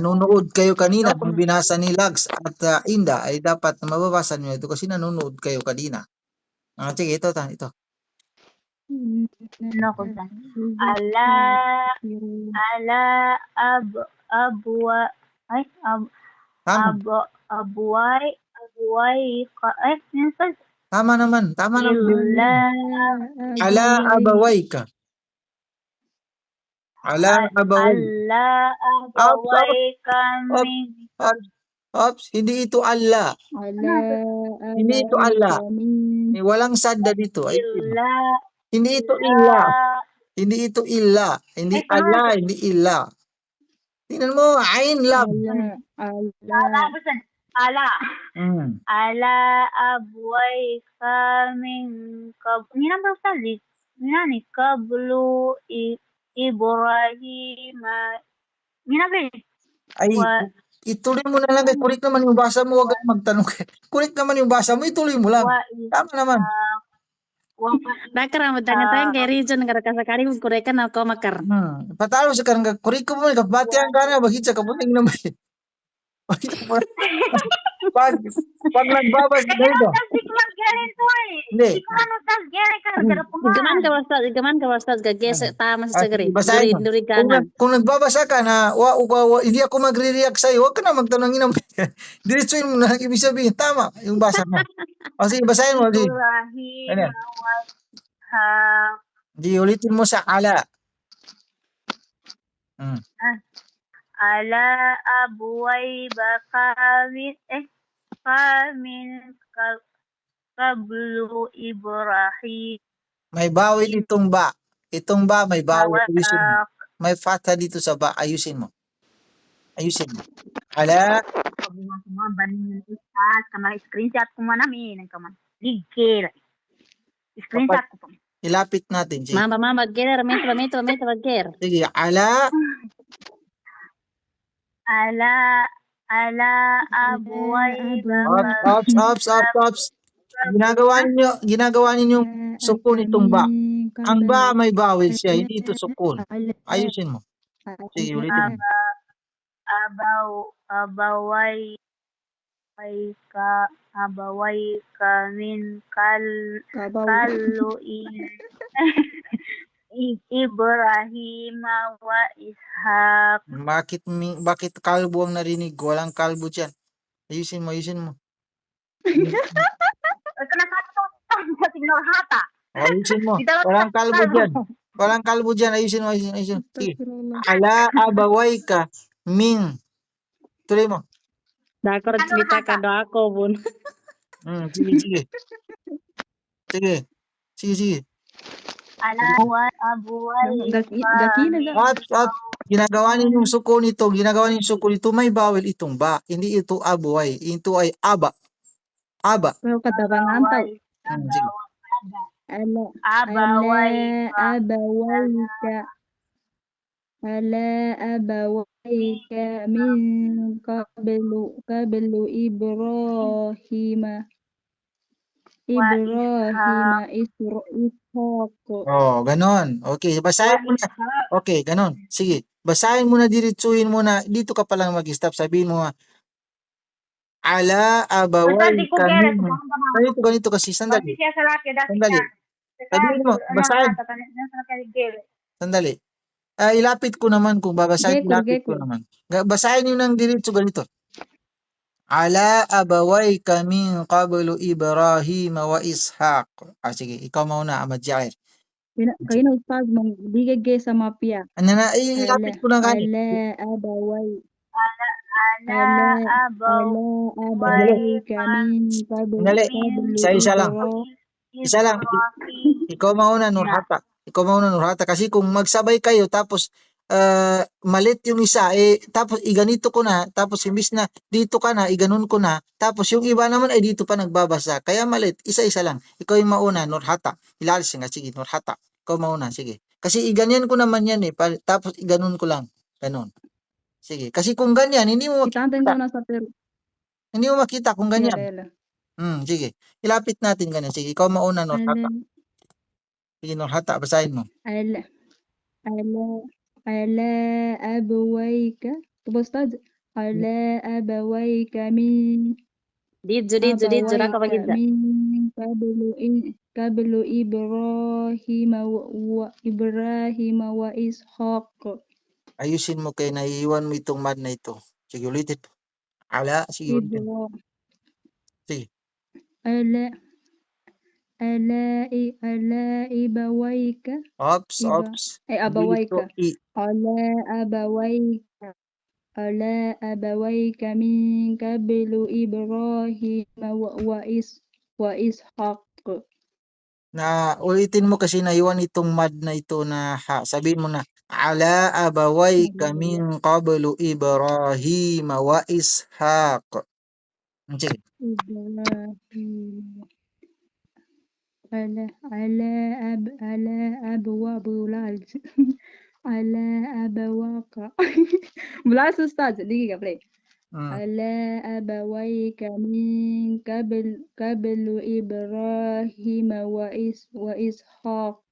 Nanonood kayo kanina nung binasa ni Lags at Inda ay dapat na mababasa niyo ito kasi nanonood kayo kanina. Sige, ito. Ano ko sa? Ala abwa ay Tama. abuay ka minsan Tama naman. illa Ala abaway ka. Ala abaway. alla abaway kami Ops, hindi ito Allah. Hindi ito Allah. Walang sadda dito. illa Hindi ito illa. Hindi ito illa. Hindi Ay, tama. Allah, hindi illa. Tingnan mo, ain lam. ala ala abuay kaming ninambang salit ni kablu Ibrahim Ay, ituloy mo na lang. Correct naman yung basa mo. Huwag kang magtanong. Correct naman yung basa mo. Ituloy mo lang. Tama naman. Dakar mo tanya kay region nga ka sakali kung kurekan ako makar. Patalo sa karang correct ko mo kapatian ka na bakit sa kaputing naman. Pag nagbabas ka dito. Hindi. Gaman ka wastas gages tama sa sagari. Basahin mo. Duri kanan. Kung nagbabasa ka na hindi ako magre-react sa'yo, huwag ka na magtanong inam. Diretsuin mo na lang ibig sabihin. Tama yung basa mo. O sige, basahin mo. Ano? Di ulitin mo sa ala. Ala abuay bakamin kablu Ibrahim. May bawil itong ba. Itong ba may bawil. Ayusin mo. May fatha dito sa ba. Ayusin mo. Ala. Screenshot ko man namin. Ligil. Screenshot ko pa. Ilapit natin. Sige. Mama, ger, metro, ger. Sige, ala abuay Ops. Ginagawa ninyo sukun itong ba. Ang ba may bawil siya, hindi ito sukun. Ayusin mo. Sige, ulitin mo. Abaway kamin kalu Ibrahim wa Ishaq. Bakit kalbo ang narinig? Walang kalbo dyan. Ayusin mo. Ayusin mo. Walang kalbo dyan. Ayusin mo. Sige. Ala abaway ka min. Tuloy mo. Dakar cerita ka do ako bun. Sige. Ginagawa ninyong suko nito, may bawil itong ba. Hindi ito abuay. Ito ay aba. Pero katabangan tao. Ala abawayka min qablu Ibrahim Ishaq. Oh, ganon. Okay, basahin mo na. Okay, ganon. Sige, basahin mo na, diretsuhin mo na. Dito ka palang mag-stop. Sabihin mo ala abawayka min. Ganito kasi. Sandali. Sabihin mo, basahin. Sandali. Ilapit ko naman kung babasahin. Ilapit ko naman. Basahin nyo ng diretso ganito. Ala abawayka min qablu Ibrahim wa Ishaq. Sige, ikaw mauna, Ahmad Jair. Kayo na ustaz mong bigay sa mapia. Ilapit ko na ganito. Ala abawayka min qablu Isa lang. Ikaw mauna, Nurhata. Kasi kung magsabay kayo tapos malit yung isa, tapos iganito ko na, tapos imbis na dito ka na, iganon ko na, tapos yung iba naman ay dito pa nagbabasa. Kaya malit, isa-isa lang. Ikaw yung mauna, Nurhata. Ilalis nga, sige, Nurhata. Ikaw mauna, sige. Kasi iganyan ko naman yan tapos iganon ko lang. Ganon. Sige. Kasi kung ganyan, hindi mo makita kung ganyan. Sige. Ilapit natin ganyan. Sige, ikaw mauna, Nurhata. Sige, Nurhata, basahin mo. Ala abawayka. Tuba ustaz? على أبويك من Didyo, raka أبويك pagidya. من قبل إبراهيم وإبراهيم وإسحاق Ayusin mo kay naiiwan mo itong mad na ito. Sige, ulitin. Ala, sige, ulitin. Sige. على إبويك Ops, إبا ops. أبويك Dito, على أبويك من قبل إبراهيم وإسحاق na ulitin mo kasi naiwan itong mad na ito na ha. Sabihin mo na, ala abaway kaming qablu Ibrahim wa Ishaq. Sige. إبراهيم على أبواب العز على أبواك بالعكس أستاذ دقيقة بلاي Mm. على أبويك من قبل إبراهيم وإسحاق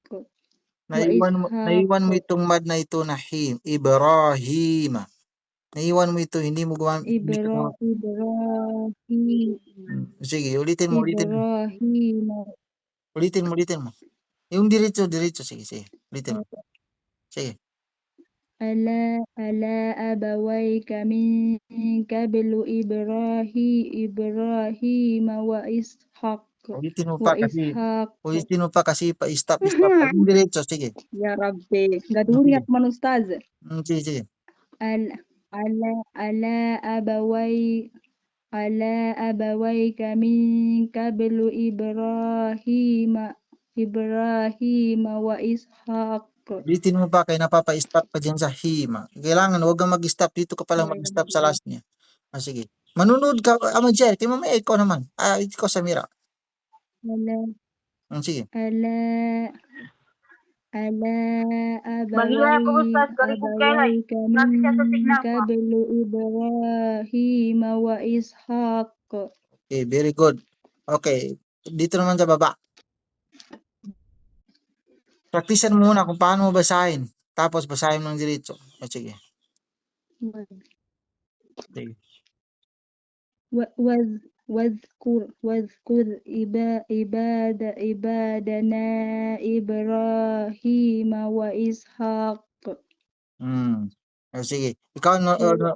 Naiwan mo itong mad na ito na him. Ibrahim. Naiwan mo ito, hindi mo hindi ka إبراهيم Sige, ulitin mo. إبراهيم Ulitin mo. Yung diretso. Sige, sige. Ulitin mo. Sige. على أبويك من قبل إبراهيم وإسحاق Ulitin mo pa kasi pa-stop. Yung diretso, sige. يا ربي قدوري Sige. أطمن أستاذ Sige. على أبويك من قبل إبراهيم وإسحاق Ulitin mo pa kaya napapa-stop ka dyan sa hima. Kailangan huwag kang mag-stop. Dito ka palang mag-stop sa last niya. Sige. Manunod ka, Jer. Kaya mamaya ikaw naman. Ikaw Samira. Sige. على Bagi-bagi po, Ustaz. Galing po kailan. أبويك Grabe siya sa من signal po. قبل إبراهيم وإسحاق Okay, very good. Okay. Dito naman sa baba. Praktisan mo muna kung paano mo basahin. Tapos basahin mo ng diretso. Sige. Sige. واذكر عبادنا إبراهيم وإسحاق Sige. Ikaw,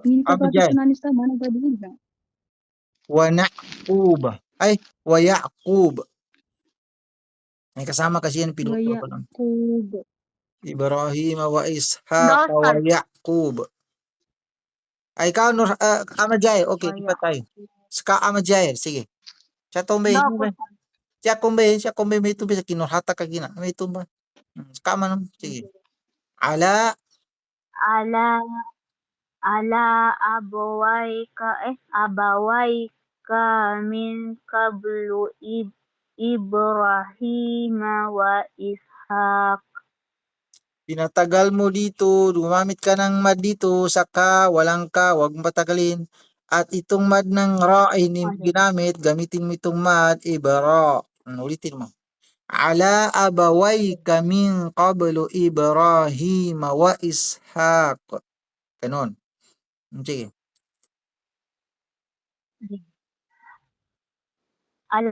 Minta Jer. na sa mana badilin Wa Na'qub. Ay, wa Ya'qub. May kasama kasi yan, pinutol ko lang. ويعقوب Ibrahim wa Ishaq No, wa Ustaz. Ya'qub. Ay, ikaw, Amajair. Okay, Wa iba tayo. Ska Amajair. Sige. Siya tumbay. No po, Ustaz. Siya kumbay may tumbay sa kinurhata ka gina. May tumba. Ska man. Sige. Ala Ala abawayka min qablu Ibrahim wa Ishaq. pinatagal mo dito, gumamit ka ng mad dito, saka, walang ka, wag mong patagalin. At itong mad ng ra ay ginamit, gamitin mo itong mad, ibara. Ulitin mo. Ala abaway kaming qablu Ibrahim wa Ishaq. Ganon. Sige. Ala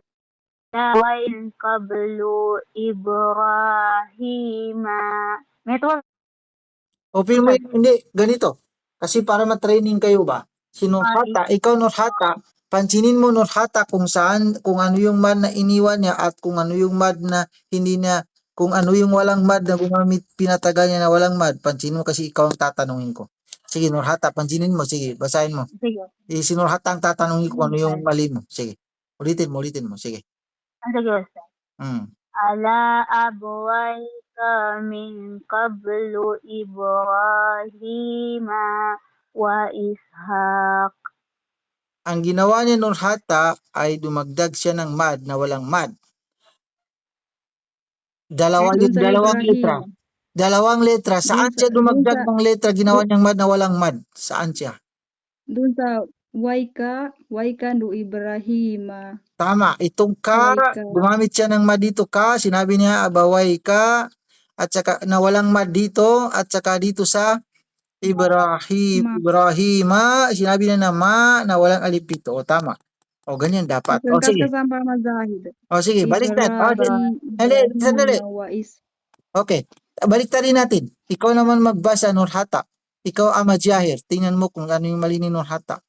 min qablu Ibrahim. May ito, Open mo hindi, ganito. Kasi para ma-training kayo ba? Si Nurhata, ikaw Nurhata, pansinin mo Nurhata kung ano yung mad na iniwan niya at kung ano yung mad na hindi niya, kung ano yung walang mad na gumamit, pinatagal niya na walang mad. Pansinin mo kasi ikaw ang tatanungin ko. Sige Nurhata, pansinin mo. Sige, basahin mo. sige. Si Nurhata ang tatanungin ko ano yung mali mo. Sige. Ulitin mo. Sige. Sige, Ustaz. Ala abawayka min qablu Ibrahim wa Ishaq. Ang ginawa ni Nurhata ay dumagdag siya ng mad na walang mad. Dalawang letra. Dalawang letra. Saan siya dumagdag ng letra? Ginawa niyang mad na walang mad. Saan siya? Doon sa Waika no Ibrahim. Tama. Itong ka, gumamit siya ng mad dito ka. Sinabi niya, abaway ka. At saka na walang mad dito. At saka dito sa Ibrahim, Ma. Ibrahima, sinabi na na walang alif dito. O, tama. O, ganyan dapat. O, Terangkat sige. kasama mazahid. O, sige, baliktad. O, hindi, sandali. Ibrahim wa is. Okay, baliktarin natin. Ikaw naman magbasa, Nurhata. Ikaw, Ahmad Jahir. Tingnan mo kung ano yung mali ni Nurhata.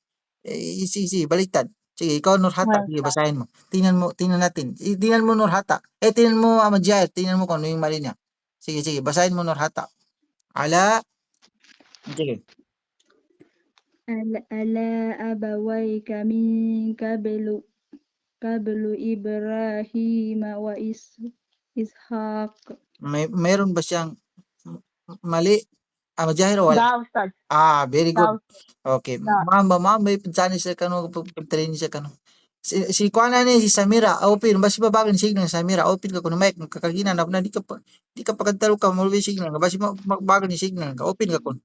Easy, baliktad. Sige, ikaw, Nurhata. Well, Sige, basahin mo. Tingnan natin. Tingnan mo, Nurhata. Tingnan mo, Ahmad Jahir. Tingnan mo kung ano yung mali niya. Sige, basahin mo, Nurhata. Ala. Sige. Ala abawayka min qablu Ibrahim wa Ishaq. Mayroon ba siyang mali? Ahmad Jahir o wala? da, Ustad. Very Da, good. Okay. Da. Ma'am, may pinsani siya kano, pagtrain siya kano. Si kuana ni si Samira, open basi babagin signal Samira, open ka kuno mic kakagina na di ka pagkantalo ka mo signal, basi magbagin ni signal ka, open ka kun.